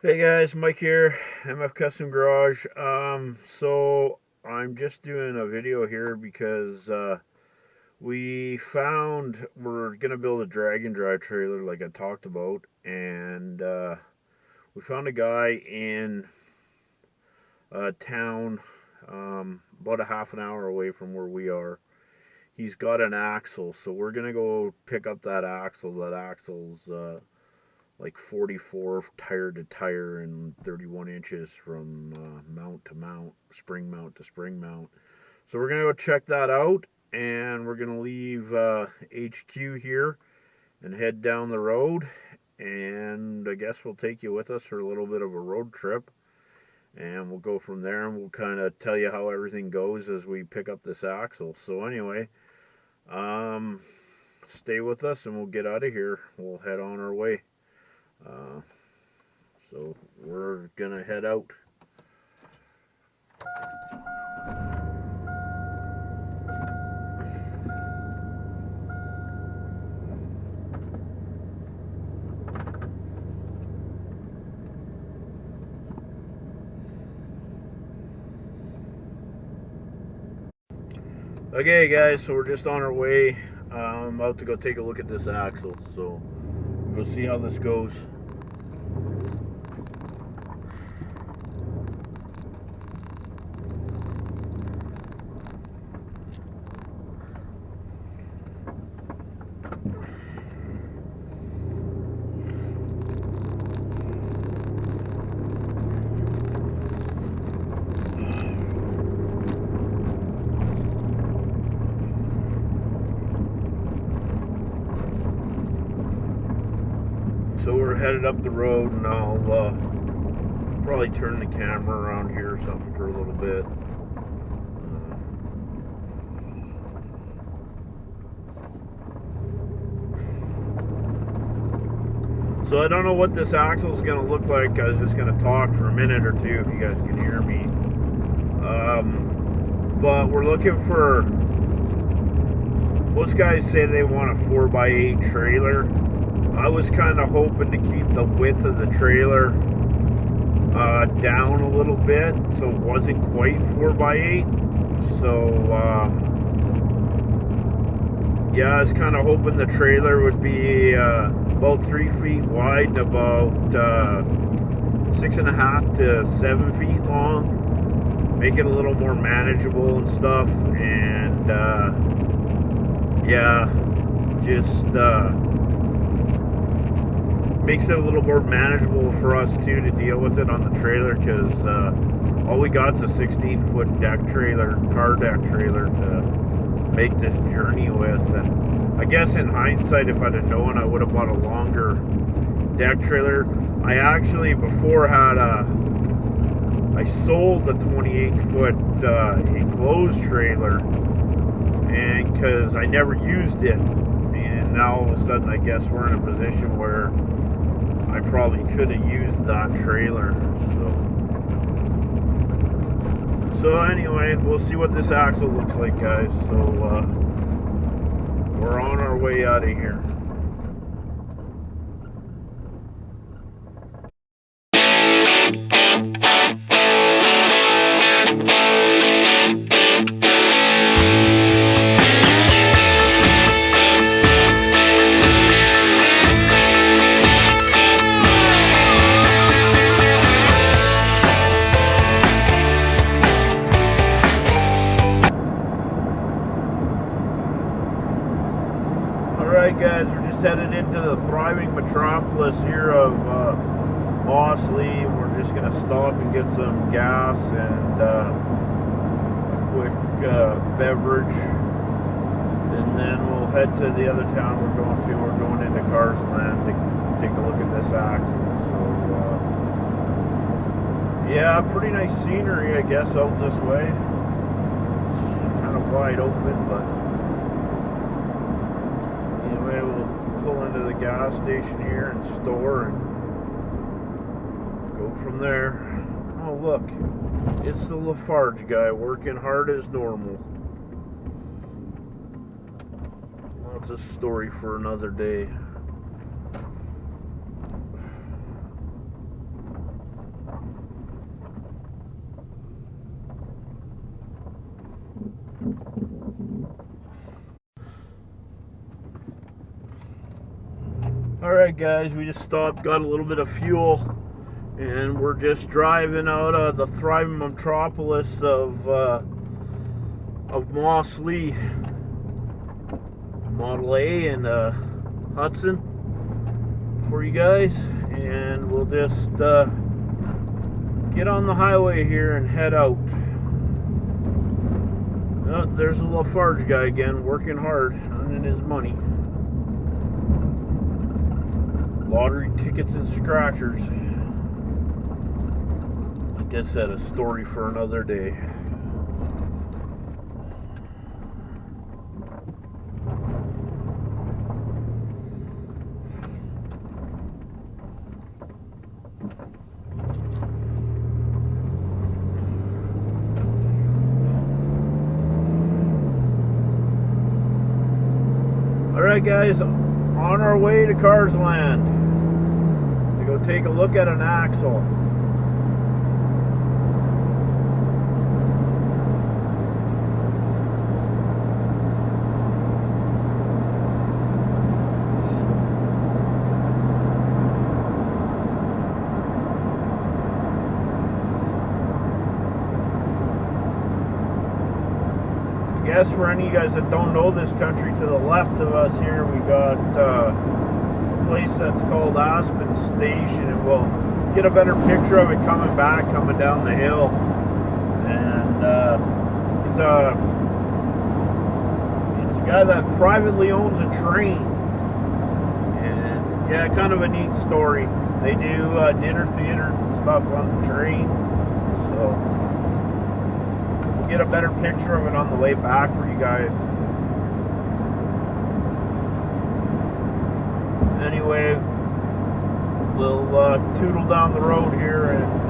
Hey guys, Mike here, MF Custom Garage. So I'm just doing a video here because we're gonna build a drag and drive trailer like I talked about, and we found a guy in a town about a half an hour away from where we are. He's got an axle, so we're gonna go pick up that axle. That axle's like 44 tire to tire and 31 inches from mount to mount, spring mount to spring mount. So we're going to go check that out, and we're going to leave HQ here and head down the road, and I guess we'll take you with us for a little bit of a road trip, and we'll go from there, and we'll kind of tell you how everything goes as we pick up this axle. So anyway, stay with us and we'll get out of here. We'll head on our way. So we're gonna head out. Okay guys, so we're just on our way. I'm about to go take a look at this axle, so we'll see how this goes. So we're headed up the road, and I'll probably turn the camera around here or something for a little bit. So I don't know what this axle is going to look like. I was just going to talk for a minute or two if you guys can hear me. But we're looking for, most guys say they want a 4x8 trailer. I was kind of hoping to keep the width of the trailer down a little bit, so it wasn't quite 4x8. So yeah, I was kind of hoping the trailer would be about 3 feet wide and about 6.5 to 7 feet long. Make it a little more manageable and stuff, and yeah, just makes it a little more manageable for us too to deal with it on the trailer, because all we got's a 16-foot deck trailer, car deck trailer to make this journey with. And I guess in hindsight, if I'd have known, I would have bought a longer deck trailer. I actually before had I sold the 28-foot enclosed trailer, and because I never used it, and now all of a sudden I guess we're in a position where I probably could have used that trailer. So anyway, we'll see what this axle looks like, guys. So we're on our way out of here. Alright guys, we're just headed into the thriving metropolis here of Mosley. We're just going to stop and get some gas and a quick beverage, and then we'll head to the other town we're going to. We're going into Carsland to take a look at this axle. So yeah, pretty nice scenery I guess out this way. It's kind of wide open, but anyway, we'll pull into the gas station here and store and go from there. Oh look, it's the Lafarge guy working hard as normal. Well, it's a story for another day. Alright guys, we just stopped, got a little bit of fuel, and we're just driving out of the thriving metropolis of Moss Lee. Model A and Hudson for you guys, and we'll just get on the highway here and head out. Oh, there's a Lafarge guy again, working hard, earning his money. Lottery tickets and scratchers. I guess that's a story for another day. Alright guys, on our way to Cars Land to go take a look at an axle. I guess for any of you guys that don't know this country, to the left of us here we got a place that's called Aspen Station, and we'll get a better picture of it coming down the hill. And it's a guy that privately owns a train, and yeah, kind of a neat story. They do dinner theaters and stuff on the train, so get a better picture of it on the way back for you guys. Anyway, we'll tootle down the road here and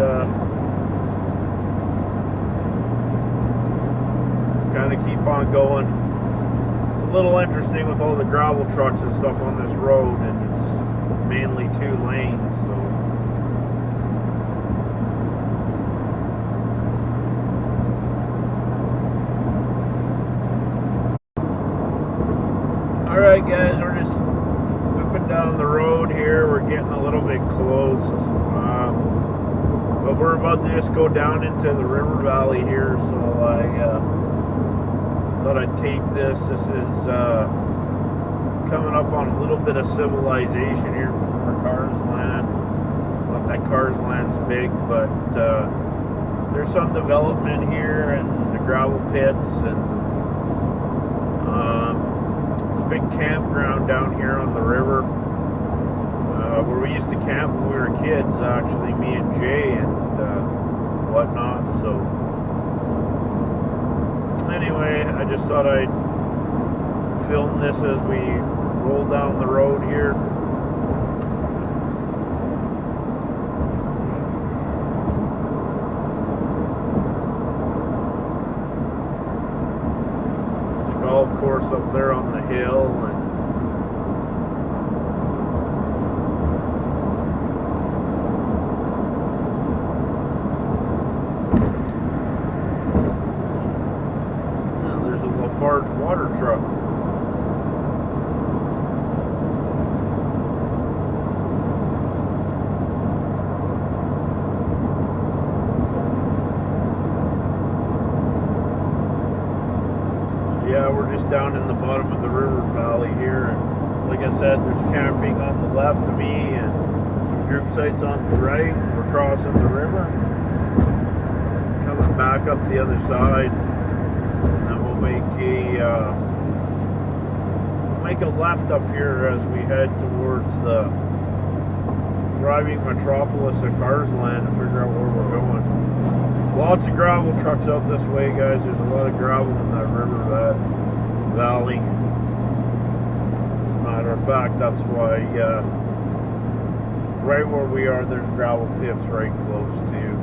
kind of keep on going. It's a little interesting with all the gravel trucks and stuff on this road, and it's mainly 2 lanes, so alright guys, we're just whipping down the road here. We're getting a little bit close, but we're about to just go down into the river valley here, so I thought I'd tape this. This is coming up on a little bit of civilization here before Cars Land. Not that Cars Land's big, but there's some development here and the gravel pits, and big campground down here on the river where we used to camp when we were kids, actually, me and Jay and whatnot. So anyway, I just thought I'd film this as we roll down the road here. Golf course up there on the hill, and now there's a Lafarge water truck. Yeah, we're just down in the bottom of the river valley here, and like I said, there's camping on the left of me and some group sites on the right. We're crossing the river, coming back up the other side, and then we'll make a left up here as we head towards the thriving metropolis of Cars Land and figure out where we're going. Lots of gravel trucks out this way, guys. There's a lot of gravel in that river, that valley. As a matter of fact, that's why right where we are, there's gravel pits right close to.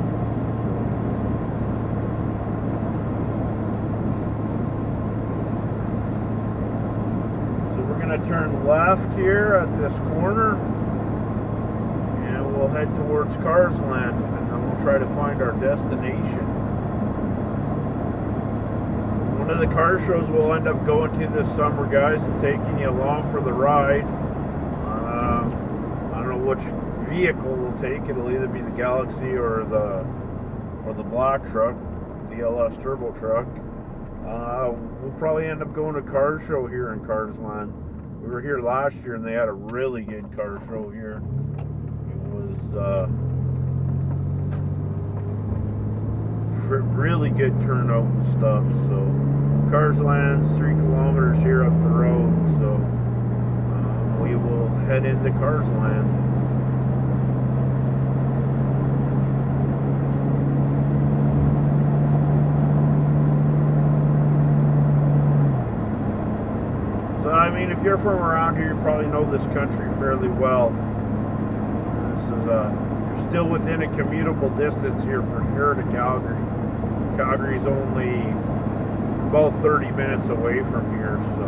So we're going to turn left here at this corner, and we'll head towards Cars Land, and then we'll try to find our destination. One of the car shows we'll end up going to this summer, guys, and taking you along for the ride. which vehicle we'll take. It'll either be the Galaxy or the black truck, the LS turbo truck. We'll probably end up going to a car show here in Carsland. We were here last year and they had a really good car show here. It was really good turnout and stuff. So Carsland's 3 kilometers here up the road. So we will head into Carsland. I mean, if you're from around here, you probably know this country fairly well. This is you're still within a commutable distance here for sure to Calgary. Calgary's only about 30 minutes away from here, so.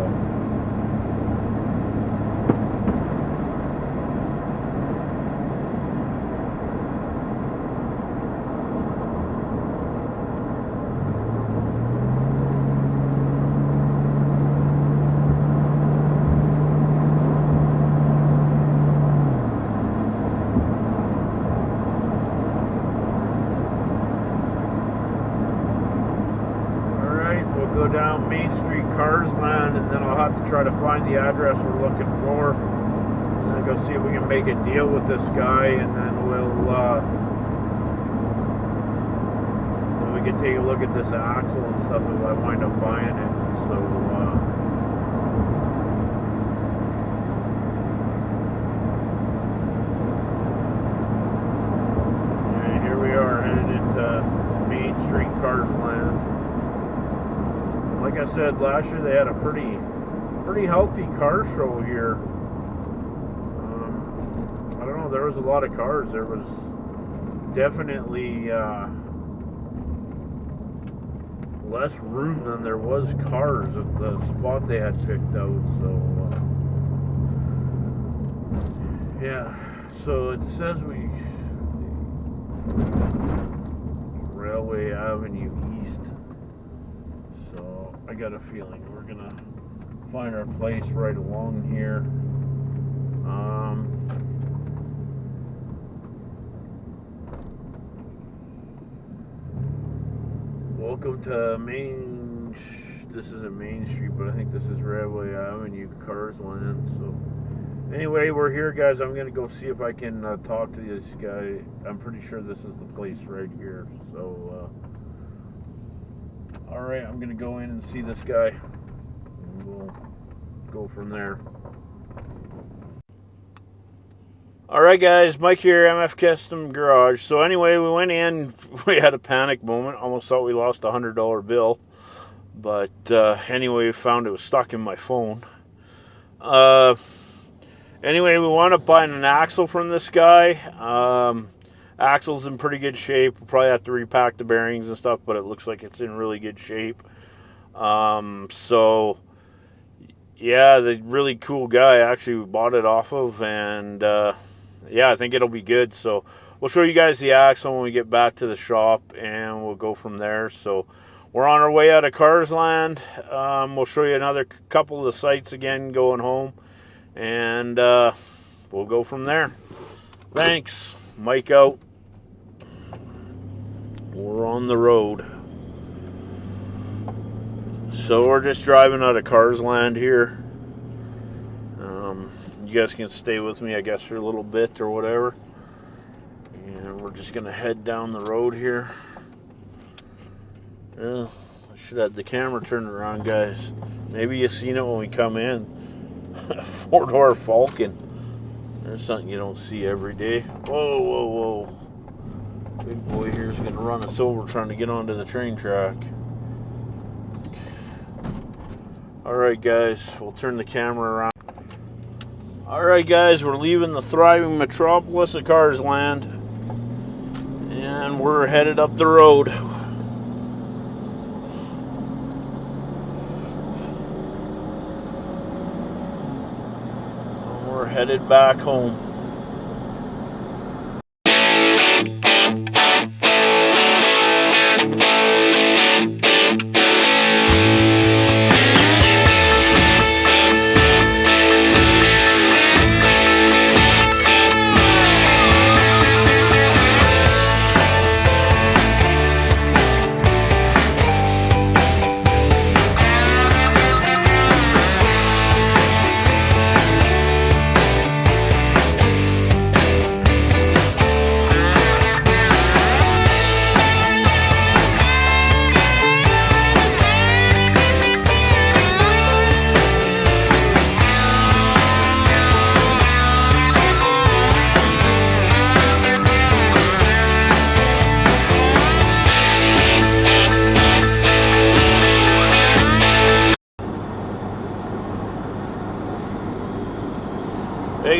Go down Main Street, Carsland, and then I'll have to try to find the address we're looking for, and then go see if we can make a deal with this guy, and then we can take a look at this axle and stuff if I wind up buying it. So and here we are headed into Main Street, Carsland. Like I said, last year they had a pretty healthy car show here. I don't know, there was a lot of cars. There was definitely less room than there was cars at the spot they had picked out. So yeah, so it says we Railway Avenue East. So I got a feeling we're gonna find our place right along here. Welcome to Main. This isn't Main Street, but I think this is Railway Avenue, Carsland. So anyway, we're here, guys. I'm gonna go see if I can talk to this guy. I'm pretty sure this is the place right here. So all right, I'm gonna go in and see this guy, and we'll go from there. Alright guys, Mike here, MF Custom Garage. So anyway, we went in, we had a panic moment, almost thought we lost a $100 bill. But anyway, we found it was stuck in my phone. Anyway, we wound up buying an axle from this guy. Axle's in pretty good shape. We'll probably have to repack the bearings and stuff, but it looks like it's in really good shape. So yeah, the really cool guy actually we bought it off of, and yeah, I think it'll be good. So we'll show you guys the axle when we get back to the shop, and we'll go from there. So we're on our way out of Carsland. We'll show you another couple of the sites again going home, and we'll go from there. Thanks. Mike out. We're on the road. So we're just driving out of Carsland here. You guys can stay with me, I guess, for a little bit or whatever. And we're just going to head down the road here. Yeah, I should have the camera turned around, guys. Maybe you've seen it when we come in. A 4-door Falcon. There's something you don't see every day. Whoa, whoa, whoa. Big boy here's going to run us over trying to get onto the train track. Alright guys, we'll turn the camera around. Alright guys, we're leaving the thriving metropolis of Carsland, and we're headed up the road. We're headed back home.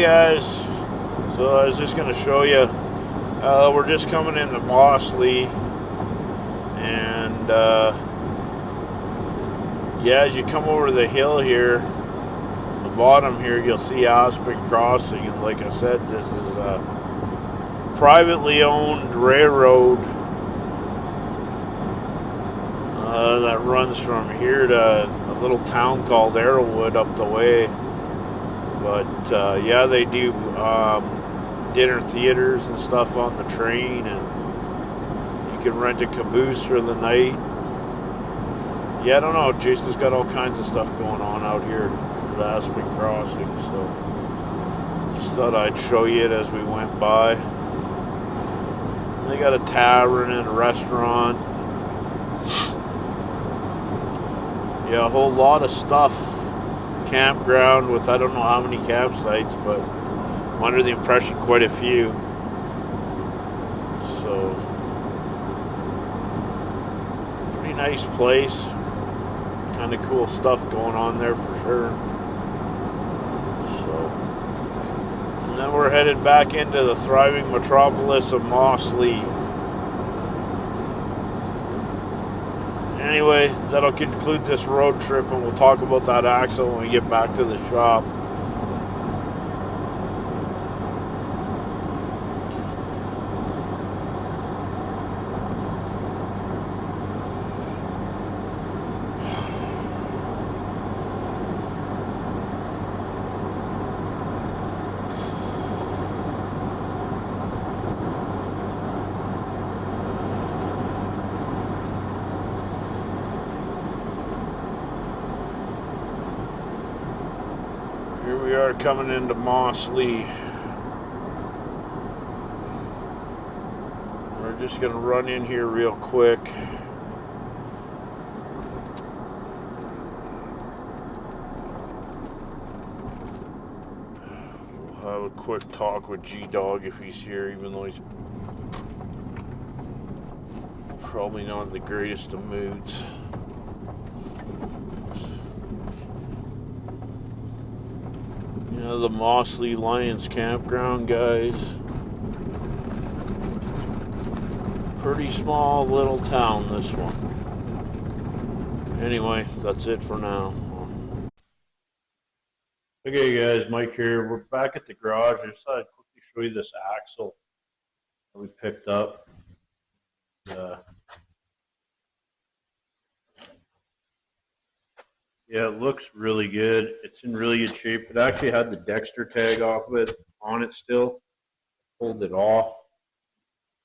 guys, so I was just going to show you, we're just coming into Mossley, and yeah, as you come over the hill here, the bottom here, you'll see Aspen Crossing, and like I said, this is a privately owned railroad that runs from here to a little town called Arrowwood up the way. But yeah, they do dinner theaters and stuff on the train, and you can rent a caboose for the night. Yeah, I don't know. Jason's got all kinds of stuff going on out here at Aspen Crossing, so just thought I'd show you it as we went by. They got a tavern and a restaurant. Yeah, a whole lot of stuff. Campground with I don't know how many campsites, but I'm under the impression quite a few. So, pretty nice place. Kind of cool stuff going on there for sure. So, and then we're headed back into the thriving metropolis of Mossley. Anyway, that'll conclude this road trip, and we'll talk about that axle when we get back to the shop. Here we are coming into Mossley. We're just going to run in here real quick. We'll have a quick talk with G-Dog if he's here, even though he's probably not in the greatest of moods. Yeah, the Mossley Lions Campground, guys. Pretty small little town, this one. Anyway, that's it for now. Okay, guys, Mike here. We're back at the garage. I just thought I'd quickly show you this axle that we picked up. Yeah, it looks really good. It's in really good shape. It actually had the Dexter tag off of it on it still. Pulled it off.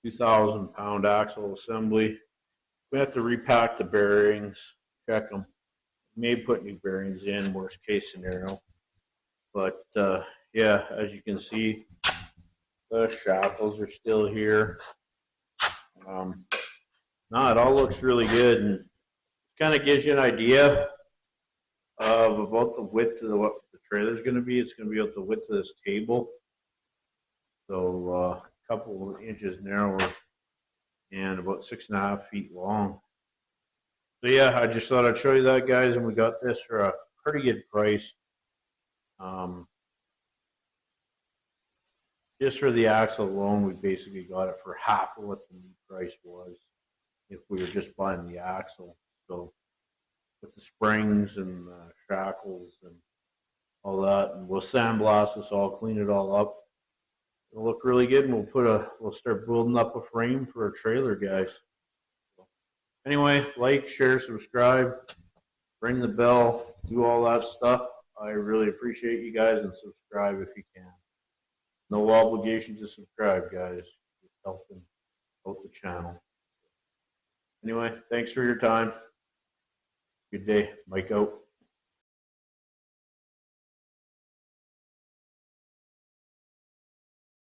2,000-pound axle assembly. We have to repack the bearings, check them. May put new bearings in, worst case scenario. But yeah, as you can see, the shackles are still here. No, it all looks really good, and kind of gives you an idea of about the width of what the trailer is going to be. It's going to be about the width of this table, so a couple of inches narrower and about 6.5 feet long. So yeah, I just thought I'd show you that, guys, and we got this for a pretty good price. Just for the axle alone, we basically got it for half of what the new price was if we were just buying the axle. So with the springs and the shackles and all that, and we'll sandblast this all, clean it all up. It'll look really good, and we'll start building up a frame for a trailer, guys. Anyway, like, share, subscribe, ring the bell, do all that stuff. I really appreciate you guys, and subscribe if you can. No obligation to subscribe, guys. Just helping out the channel. Anyway, thanks for your time. Good day. Mike out.